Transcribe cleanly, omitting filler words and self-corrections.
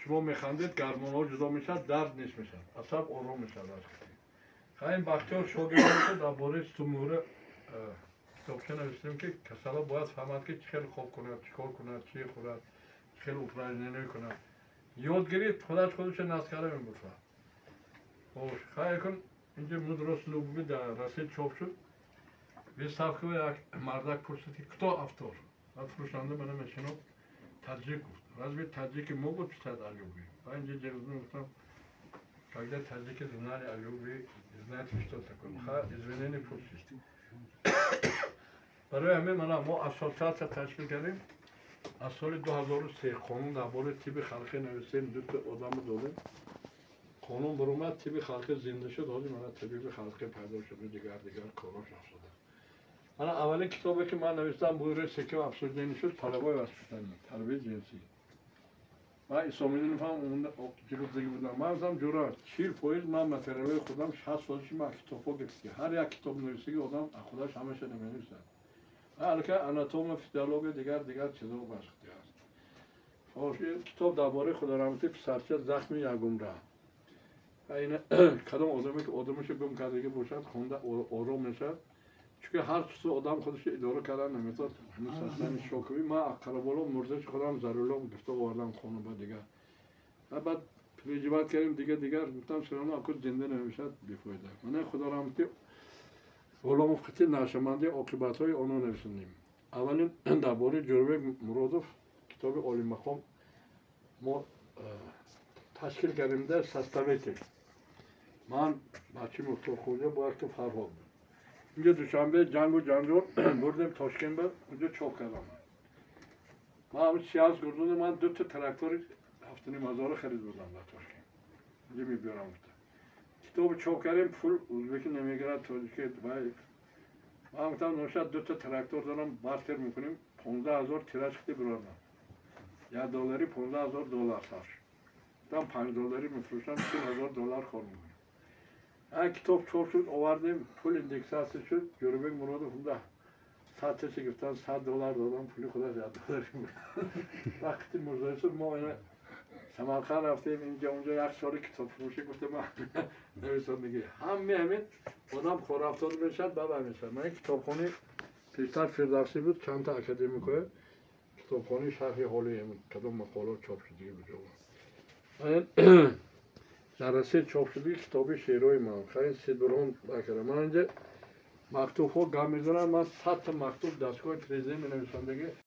شما میخندید گرمان ها جدا میشد درد نیست میشد عصب آرام میشد خیلی بختیار شاگردان در باره تومور کتابچه نوشتیم که کسالا باید فهمد که چه خیلی خوب کند چیکار کند چی خورد خیلی اوپرایزنی کند یادگیری خودش نسکره میبوده خوش خیلی کن اینجا مدرس لوبوی در رسید چاپ شد یه صفحه یک مردک پرسید که کتا افتار فروشنده منو میشنم تاجیک گفت разве таджики могут писать о любви? А инде там, когда таджики знали о любви, знаете, что такое? Извинения просить. برای همین ما اساسات تشکیل کردیم از سال 2003 قانون درباره طب خلقی نوشتیم دو تا آدم دادیم قانون برآمد طب خلقی زنده شد حالی من طب خلقی پیدا شد دیگر کاراش افتاد من اولین کتابی که من نوشتم بود سکه و افسردگی شد طلبای واسطه‌ای تربیت جنسی من اسلامی نمی‌فهمم اون جلوتگی بودم من ازم جورا 40% من متریال خودم 60 سالش من کتابا گرفتم هر یک کتاب نویسی آدم خودش همش نمی‌نویسه البته آناتوم فیزیولوژی دیگر چیزا باشد است خوش کتاب درباره خدارحمتی پسرچه زخم یگم را این کدام آدمی که آدمش گم کردگی باشد خونده آرام میشه چون هر چیز آدم خودش اداره کردن نمیتونه مثلا شوکوی ما اقربالا مرزش خودم ضرورم گفته آوردم خونه بعد دیگه بعد پریجبات کردیم دیگه گفتم سلام اكو زنده نمیشد بیفایده من خدارحمتی علوم فقهی ناشمانده عاقبت‌های آن نوشتیم اولین درباره جوروک مرادوف کتاب عالی مقام ما تشکیل کردیم در سستاویتی من بچه مختار خوجه با وقت فرهاد بود اینجا دوشنبه جنگ و جنجال بردیم تاشکند بود اونجا چاپ کردم من همون سیاز گردون من 2 تا تراکتور 7,500 خرید بودم در تاشکند اینجا میبیارم گفتم کتاب چاپ کردیم پول ازبکی نمیگیرد تاجیکی من گفتم نوشد 2 تا تراکتور دارم بارتر میکنیم 15,000 تیراژ کردی برادم $1 $15,000 سرش گفتم $5 میفروشم $3,000 کار میکنیم کتاب چاپ شد آوردیم پول اندکساسی شد جوروک مرادوف اونده 100 تاش گفتن $100 دادم پول خودش $1 میده وقتی مزایده شد ما اینه سمرقند رفتیم اینجا اونجا یک سال کتاب فروشی گفته من نویسندگی همین آدم خور افتاد میشد بابا میشد من کتابخانه پیشتر فردوسی بود چند تا اکادمیکه کتابخانه شرح حالی کدام مقالات چاپ شده بود در رسید چاپ شده کتاب شعرهای من خیلی سیدبران بکرم من اینجا مکتوب ها گم میزنم من 100 تا مکتوب دستگاه پریزه می نویسندگی